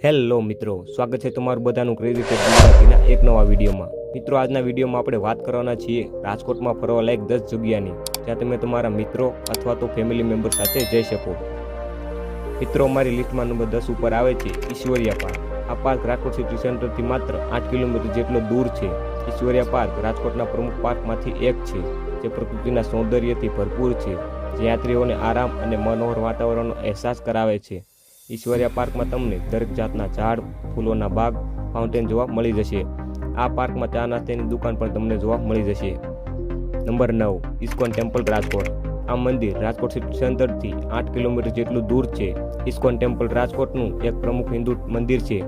Hello મિત્રો, સ્વાગત છે તમારું બધાનું ક્રેઝી ફેક્ટ ગુજરાતીના એક નવા વિડીયોમાં। મિત્રો, આજના વિડીયોમાં આપણે વાત કરવાના છીએ રાજકોટમાં ફરવા લાયક 10 જગ્યાની, જ્યાં તમે તમારા મિત્રો અથવા તો ફેમિલી મેમ્બર સાથે જઈ શકો। મિત્રો, અમારી લિસ્ટમાં નંબર 10 ઉપર આવે છે ઈશ્વરિયા પાર્ક। આ પાર્ક રાજકોટ સિટી સેન્ટરથી માત્ર 8 કિલોમીટર જેટલો દૂર છે। ઈશ્વરિયા પાર્ક રાજકોટના પ્રમુખ પાર્કમાંથી એક છે, જે પ્રકૃતિના સૌંદર્યથી ભરપૂર છે, જે યાત્રીઓને આરામ અને મનોહર વાતાવરણનો અહેસાસ કરાવે છે। ઈશ્વરિયા પાર્કમાં તમને દરેક જાતના ઝાડ, ફૂલોના બાગ, ફાઉન્ટેન જોવા મળી જશે। આ પાર્કમાં ચા નાસ્તાની દુકાન પણ તમને જોવા મળી જશે। Number 9, ISKCON temple Rajkot. આ મંદિર રાજકોટ સિટી સેન્ટરથી 8 કિલોમીટર જેટલું દૂર છે। ઇસ્કોન ટેમ્પલ રાજકોટનું એક પ્રમુખ હિન્દુ મંદિર છે।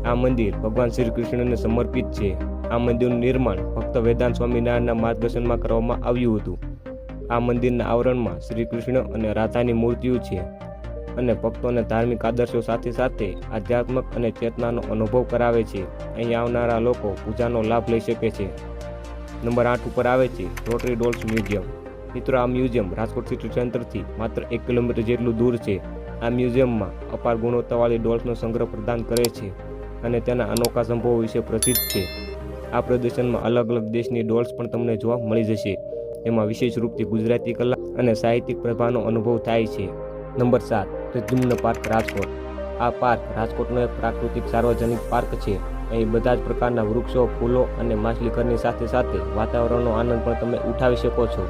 આ મંદિર ભગવાન શ્રી કૃષ્ણને સમર્પિત છે। આ મંદિરનું નિર્માણ ભક્ત વેદાંત સ્વામિનારાયણના માર્ગદર્શનમાં કરવામાં આવ્યું હતું। આ મંદિરના આવરણમાં શ્રી કૃષ્ણ અને રાધાની મૂર્તિઓ છે અને ભક્તોને ધાર્મિક આદર્શો સાથે સાથે આધ્યાત્મક અને ચેતનાનો અનુભવ કરાવે છે। અહીં આવનારા લોકો પૂજાનો લાભ લઈ શકે છે। નંબર 8 ઉપર આવે છે રોટરી ડોલ્સ મ્યુઝિયમ। મિત્રો, આ મ્યુઝિયમ રાજકોટ સિટી સેન્ટરથી માત્ર 1 કિલોમીટર જેટલું દૂર છે। આ મ્યુઝિયમમાં અપાર ગુણવત્તાવાળી ડોલ્સનો સંગ્રહ પ્રદાન કરે છે અને તેના અનોખા સંભવો વિશે પ્રસિદ્ધ છે। આ પ્રદર્શનમાં અલગ અલગ દેશની ડોલ્સ પણ તમને જોવા મળી જશે, જેમાં વિશેષ રૂપથી ગુજરાતી કલા અને સાહિત્યિક પ્રભાવનો અનુભવ થાય છે। Number 7, Pradyumna park Rajkot. આ પાર્ક રાજકોટનો એક પ્રાકૃતિક સાર્વજનિક પાર્ક છે। અહીં બધા જ પ્રકારના વૃક્ષો, ફૂલો અને માછલીઘરની સાથે સાથે વાતાવરણનો આનંદ પણ તમે ઉઠાવી શકો છો।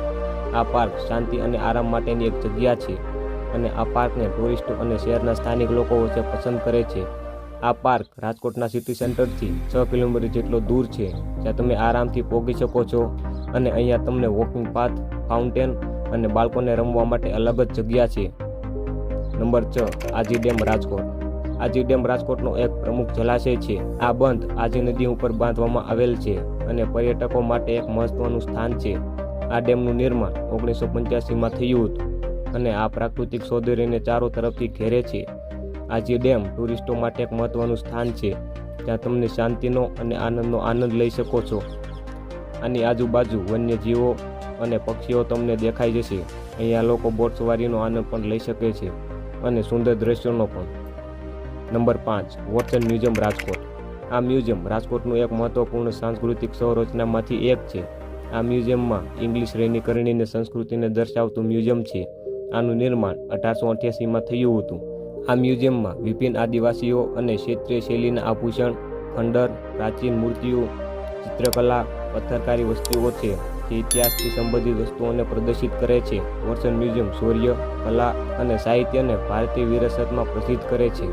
આ પાર્ક શાંતિ અને આરામ માટેની એક જગ્યા છે અને આ પાર્કને ટુરિસ્ટો અને શહેરના સ્થાનિક લોકો વચ્ચે પસંદ કરે છે। આ પાર્ક રાજકોટના સિટી સેન્ટરથી 6 કિલોમીટર જેટલો દૂર છે, જ્યાં તમે આરામથી પહોંચી શકો છો અને અહીંયા તમને વોકિંગ પાથ, ફાઉન્ટેન અને બાળકોને રમવા માટે અલગ જ જગ્યા છે। Number 6, Aji dam Rajkot. Aji dam રાજકોટનો એક પ્રમુખ જલાશય છે। આ બંધ આજી નદી ઉપર બાંધવામાં આવેલ છે અને પર્યટકો માટે એક મહત્વનું સ્થાન છે। આ ડેમનું નિર્માણ 1985માં થયું હતું અને આ પ્રાકૃતિક સૌંદર્યને ચારો તરફથી ઘેરે છે। આજી ડેમ ટુરિસ્ટો માટે એક મહત્વનું સ્થાન છે, જ્યાં તમને શાંતિનો અને આનંદનો આનંદ લઈ શકો છો। આની આજુબાજુ વન્યજીવો અને પક્ષીઓ તમને દેખાઈ જશે। અહીંયા લોકો બોટ સવારીનો આનંદ પણ લઈ શકે છે અને સુંદર દ્રશ્યોનો પણ। Number 5, Watson museum Rajkot. આ મ્યુઝિયમ રાજકોટનું એક મહત્વપૂર્ણ સાંસ્કૃતિક સંરચનામાંથી એક છે। આ મ્યુઝિયમમાં ઇંગ્લિશ રહેણીકરણીને સંસ્કૃતિને દર્શાવતું મ્યુઝિયમ છે। આનું નિર્માણ 1888માં થયું હતું। આ મ્યુઝિયમમાં વિભિન્ન આદિવાસીઓ અને ક્ષેત્રીય શૈલીના આભૂષણ, ખંડર, પ્રાચીન મૂર્તિઓ, ચિત્રકલા, પથ્થરકારી વસ્તુઓ છે, જે ઇતિહાસથી સંબંધિત વસ્તુઓને પ્રદર્શિત કરે છે। વોટસન મ્યુઝિયમ શૌર્ય, કલા અને સાહિત્યને ભારતીય વિરાસતમાં પ્રસિદ્ધ કરે છે,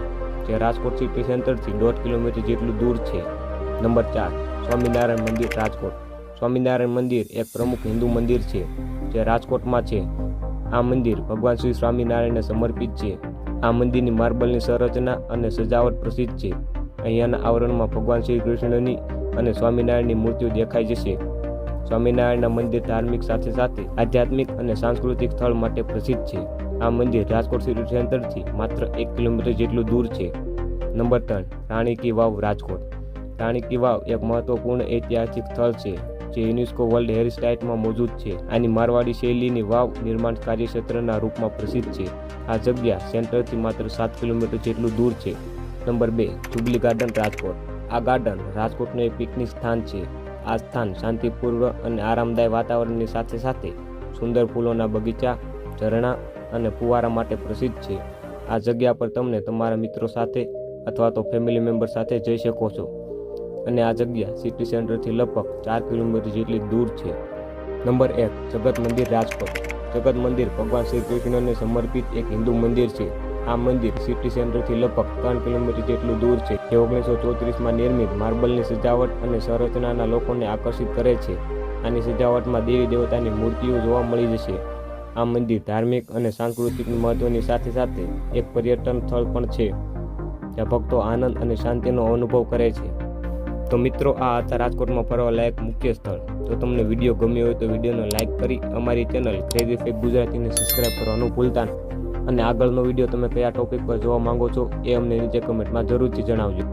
જે રાજકોટ સિટી સેન્ટરથી 1.5 કિલોમીટર જેટલું દૂર છે। નંબર 4, સ્વામિનારાયણ મંદિર રાજકોટ। સ્વામિનારાયણ મંદિર એક પ્રમુખ હિન્દુ મંદિર છે, જે રાજકોટમાં છે। આ મંદિર ભગવાન શ્રી સ્વામિનારાયણને સમર્પિત છે। આ મંદિરની માર્બલની સંરચના અને સજાવટ પ્રસિદ્ધ છે। અહીંયાના આવરણમાં ભગવાન શ્રી કૃષ્ણની અને સ્વામિનારાયણની મૂર્તિઓ દેખાઈ જશે। સ્વામિનારાયણના મંદિર ધાર્મિક સાથે સાથે આધ્યાત્મિક અને સાંસ્કૃતિક સ્થળ માટે પ્રસિદ્ધ છે। આ મંદિર રાજકોટ સિટી સેન્ટરથી માત્ર 1 કિલોમીટર જેટલું દૂર છે। નંબર 3, રાણી કી વાવ રાજકોટ। રાણી કી વાવ એક મહત્વપૂર્ણ ઐતિહાસિક સ્થળ છે, જે યુનેસ્કો વર્લ્ડ હેરિટેજ સાઇટમાં મોજૂદ છે। આની મારવાડી શૈલીની વાવ નિર્માણ કાર્યક્ષેત્રના રૂપમાં પ્રસિદ્ધ છે। આ જગ્યા સેન્ટરથી માત્ર 7 કિલોમીટર જેટલું દૂર છે। Number 2, jubilee garden Rajkot. આ ગાર્ડન રાજકોટનું એક પિકનિક સ્થાન છે। આ સ્થાન શાંતિપૂર્ણ અને આરામદાયક વાતાવરણની સાથે સાથે સુંદર ફૂલોના બગીચા, ઝરણા અને ફુવારા માટે પ્રસિદ્ધ છે। આ જગ્યા પર તમને તમારા મિત્રો સાથે અથવા તો ફેમિલી મેમ્બર સાથે જઈ શકો છો અને આ જગ્યા સિટી સેન્ટરથી લગભગ 4 કિલોમીટર જેટલી દૂર છે। નંબર 1, જગત મંદિર રાજકોટ। જગત મંદિર ભગવાન શ્રી કૃષ્ણને સમર્પિત એક હિન્દુ મંદિર છે। આ મંદિર સિટી સેન્ટરથી લગભગ 3 કિલોમીટર જેટલું દૂર છે, જે 1934માં નિર્મિત માર્બલની સજાવટ અને સંરચનાના લોકોને આકર્ષિત કરે છે। આની સજાવટમાં દેવી દેવતાની મૂર્તિઓ જોવા મળી જશે। આ મંદિર ધાર્મિક અને સાંસ્કૃતિક મહત્વની સાથે સાથે એક પર્યટન સ્થળ પણ છે, જ્યાં ભક્તો આનંદ અને શાંતિનો અનુભવ કરે છે। તો મિત્રો, આ હતા રાજકોટમાં ફરવા લાયક મુખ્ય સ્થળ। જો તમને વિડીયો ગમ્યો હોય તો વિડીયોને લાઇક કરી અમારી ચેનલ ક્રેઝી ફેક્ટ ગુજરાતીને સબસ્ક્રાઈબ કરવાનું ભૂલતા નહીં અને આગળનો વિડીયો તમે કયા ટોપિક પર જોવા માંગો છો એ અમને નીચે કમેન્ટમાં જરૂરથી જણાવજો।